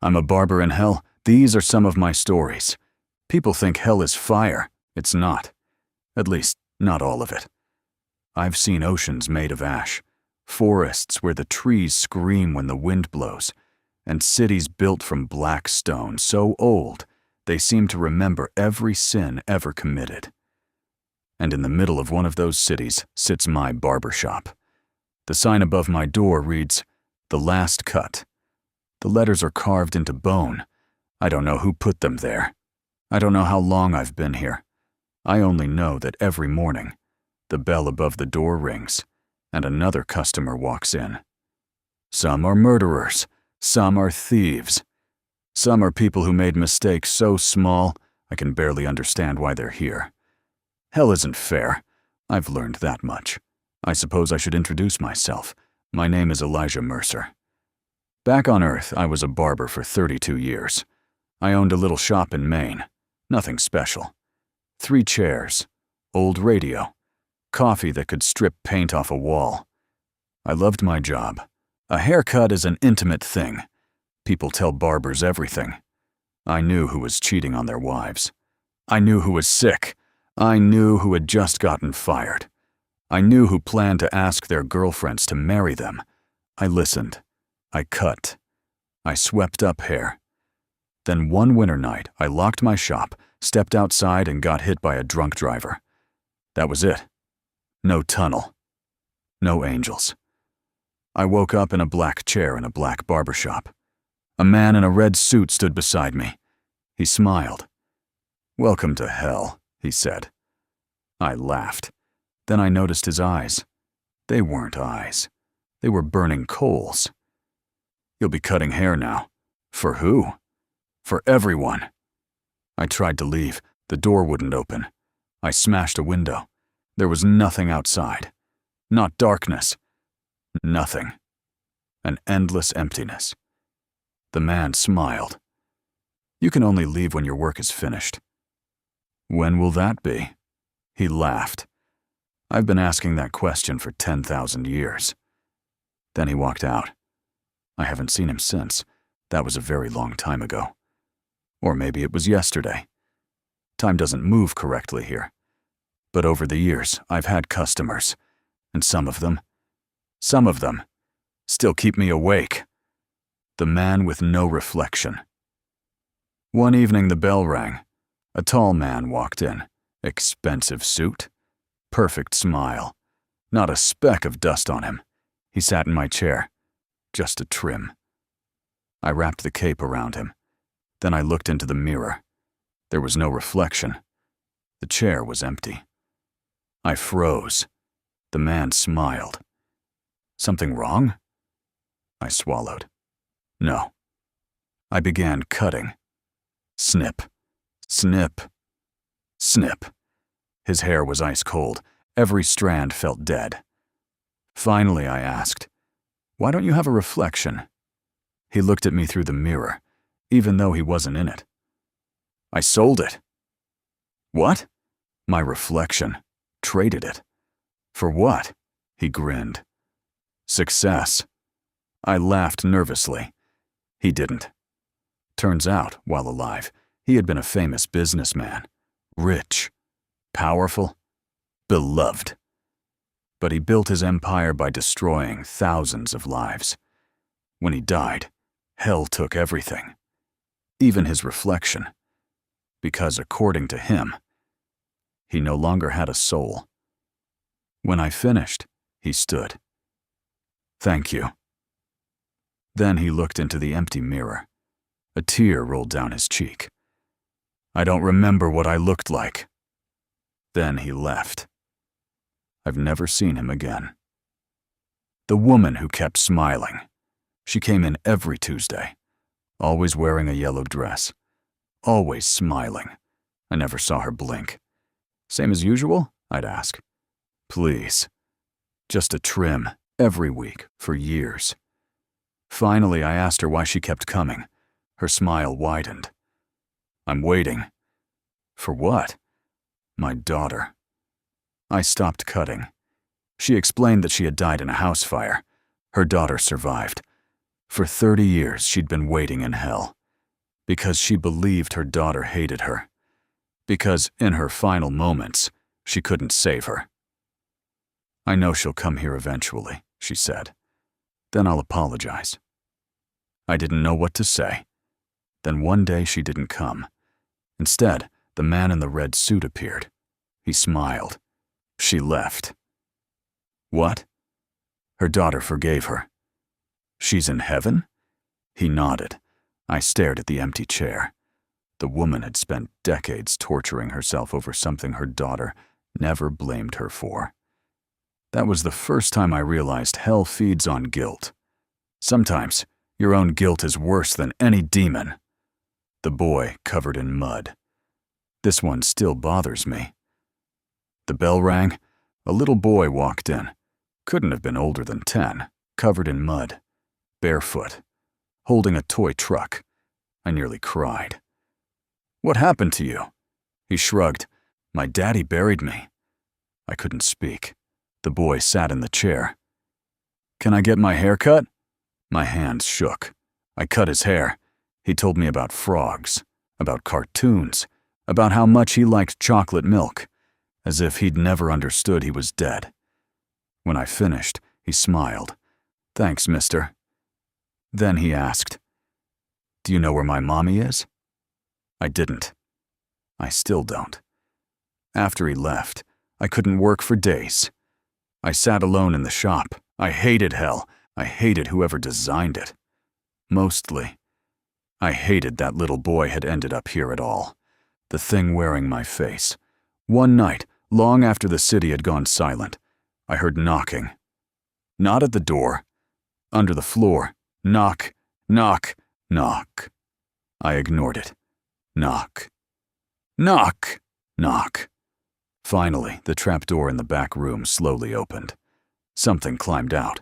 I'm a barber in hell. These are some of my stories. People think hell is fire. It's not. At least, not all of it. I've seen oceans made of ash, forests where the trees scream when the wind blows, and cities built from black stone so old they seem to remember every sin ever committed. And in the middle of one of those cities sits my barber shop. The sign above my door reads, "The Last Cut." The letters are carved into bone. I don't know who put them there. I don't know how long I've been here. I only know that every morning, the bell above the door rings, and another customer walks in. Some are murderers. Some are thieves. Some are people who made mistakes so small, I can barely understand why they're here. Hell isn't fair. I've learned that much. I suppose I should introduce myself. My name is Elijah Mercer. Back on Earth, I was a barber for 32 years. I owned a little shop in Maine. Nothing special. 3 chairs, old radio, coffee that could strip paint off a wall. I loved my job. A haircut is an intimate thing. People tell barbers everything. I knew who was cheating on their wives. I knew who was sick. I knew who had just gotten fired. I knew who planned to ask their girlfriends to marry them. I listened. I cut. I swept up hair. Then one winter night, I locked my shop, stepped outside, and got hit by a drunk driver. That was it. No tunnel. No angels. I woke up in a black chair in a black barbershop. A man in a red suit stood beside me. He smiled. "Welcome to hell," he said. I laughed. Then I noticed his eyes. They weren't eyes. They were burning coals. "You'll be cutting hair now." "For who?" "For everyone." I tried to leave. The door wouldn't open. I smashed a window. There was nothing outside. Not darkness. Nothing. An endless emptiness. The man smiled. "You can only leave when your work is finished." "When will that be?" He laughed. "I've been asking that question for 10,000 years. Then he walked out. I haven't seen him since. That was a very long time ago. Or maybe it was yesterday. Time doesn't move correctly here. But over the years, I've had customers, and some of them still keep me awake. The man with no reflection. One evening the bell rang. A tall man walked in. Expensive suit. Perfect smile. Not a speck of dust on him. He sat in my chair. Just a trim. I wrapped the cape around him. Then I looked into the mirror. There was no reflection. The chair was empty. I froze. The man smiled. "Something wrong?" I swallowed. "No." I began cutting. Snip. Snip. Snip. His hair was ice cold. Every strand felt dead. Finally, I asked, "Why don't you have a reflection?" He looked at me through the mirror, even though he wasn't in it. "I sold it." "What?" "My reflection. Traded it." "For what?" He grinned. "Success." I laughed nervously. He didn't. Turns out, while alive, he had been a famous businessman. Rich. Powerful. Beloved. But he built his empire by destroying thousands of lives. When he died, hell took everything. Even his reflection. Because according to him, he no longer had a soul. When I finished, he stood. "Thank you." Then he looked into the empty mirror. A tear rolled down his cheek. "I don't remember what I looked like." Then he left. I've never seen him again. The woman who kept smiling. She came in every Tuesday, always wearing a yellow dress, always smiling. I never saw her blink. "Same as usual?" I'd ask. "Please." Just a trim, every week, for years. Finally, I asked her why she kept coming. Her smile widened. "I'm waiting." "For what?" "My daughter." I stopped cutting. She explained that she had died in a house fire. Her daughter survived. For 30 years, she'd been waiting in hell. Because she believed her daughter hated her. Because, in her final moments, she couldn't save her. "I know she'll come here eventually," she said. "Then I'll apologize." I didn't know what to say. Then one day she didn't come. Instead, the man in the red suit appeared. He smiled. She left. What? Her daughter forgave her. She's in heaven? He nodded. I stared at the empty chair. The woman had spent decades torturing herself over something her daughter never blamed her for. That was the first time I realized hell feeds on guilt. Sometimes, your own guilt is worse than any demon. The boy covered in mud. This one still bothers me. The bell rang. A little boy walked in. Couldn't have been older than 10, covered in mud, barefoot, holding a toy truck. I nearly cried. "What happened to you?" He shrugged. "My daddy buried me." I couldn't speak. The boy sat in the chair. "Can I get my hair cut?" My hands shook. I cut his hair. He told me about frogs, about cartoons, about how much he liked chocolate milk, as if he'd never understood he was dead. When I finished, he smiled. "Thanks, mister." Then he asked, "Do you know where my mommy is?" I didn't. I still don't. After he left, I couldn't work for days. I sat alone in the shop. I hated hell. I hated whoever designed it. Mostly, I hated that little boy had ended up here at all. The thing wearing my face. One night, long after the city had gone silent, I heard knocking. Not at the door. Under the floor. Knock, knock, knock. I ignored it. Knock. Knock, knock. Finally, the trapdoor in the back room slowly opened. Something climbed out.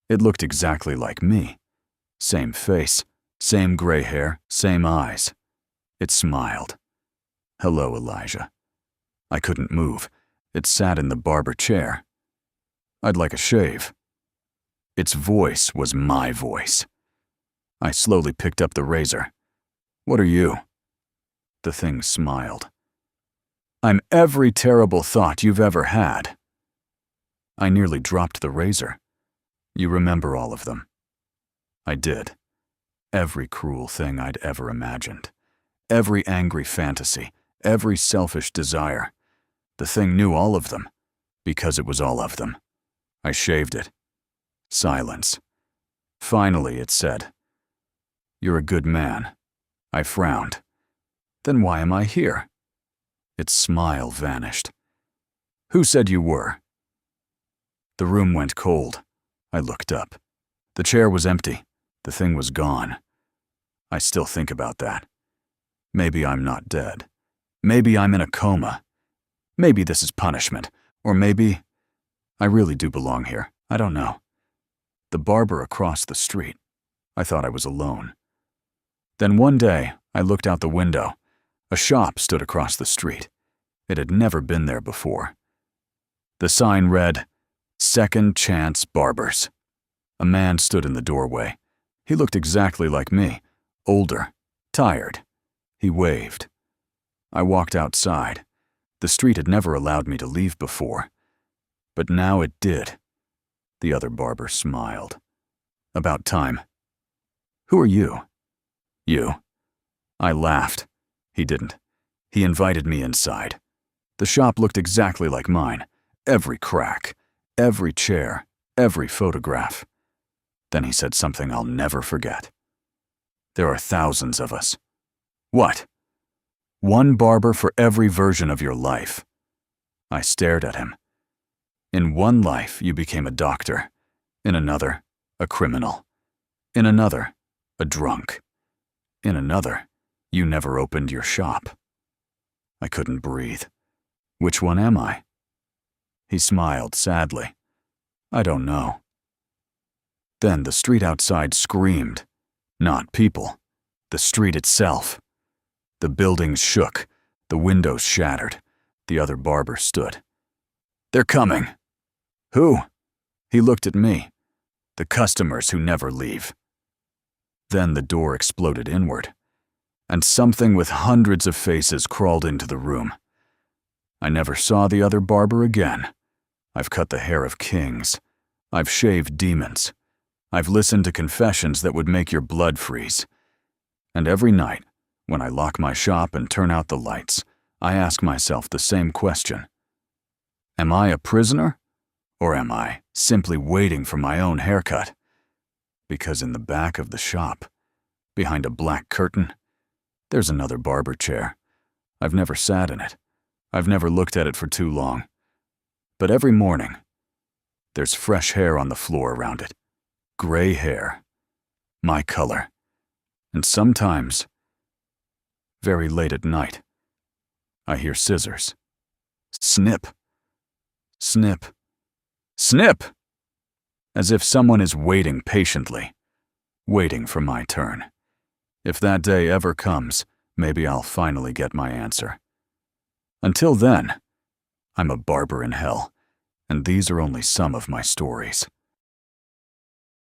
It looked exactly like me. Same face, same gray hair, same eyes. It smiled. "Hello, Elijah." I couldn't move. It sat in the barber chair. "I'd like a shave." Its voice was my voice. I slowly picked up the razor. "What are you?" The thing smiled. "I'm every terrible thought you've ever had." I nearly dropped the razor. "You remember all of them." I did. Every cruel thing I'd ever imagined. Every angry fantasy. Every selfish desire. The thing knew all of them, because it was all of them. I shaved it. Silence. Finally, it said, "You're a good man." I frowned. "Then why am I here?" Its smile vanished. "Who said you were?" The room went cold. I looked up. The chair was empty. The thing was gone. I still think about that. Maybe I'm not dead. Maybe I'm in a coma. Maybe this is punishment. Or maybe I really do belong here. I don't know. The barber across the street. I thought I was alone. Then one day, I looked out the window. A shop stood across the street. It had never been there before. The sign read, "Second Chance Barbers." A man stood in the doorway. He looked exactly like me, older, tired. He waved. I walked outside. The street had never allowed me to leave before. But now it did. The other barber smiled. "About time." "Who are you?" "You." I laughed. He didn't. He invited me inside. The shop looked exactly like mine. Every crack, every chair, every photograph. Then he said something I'll never forget. "There are thousands of us." "What?" "One barber for every version of your life." I stared at him. "In one life, you became a doctor. In another, a criminal. In another, a drunk. In another, you never opened your shop." I couldn't breathe. "Which one am I?" He smiled sadly. "I don't know." Then the street outside screamed. Not people. The street itself. The buildings shook. The windows shattered. The other barber stood. "They're coming." "Who?" He looked at me. "The customers who never leave." Then the door exploded inward, and something with hundreds of faces crawled into the room. I never saw the other barber again. I've cut the hair of kings. I've shaved demons. I've listened to confessions that would make your blood freeze. And every night, when I lock my shop and turn out the lights, I ask myself the same question. Am I a prisoner? Or am I simply waiting for my own haircut? Because in the back of the shop, behind a black curtain, there's another barber chair. I've never sat in it. I've never looked at it for too long. But every morning, there's fresh hair on the floor around it. Gray hair. My color. And sometimes, very late at night, I hear scissors. Snip. Snip. Snip! As if someone is waiting patiently, waiting for my turn. If that day ever comes, maybe I'll finally get my answer. Until then, I'm a barber in hell, and these are only some of my stories.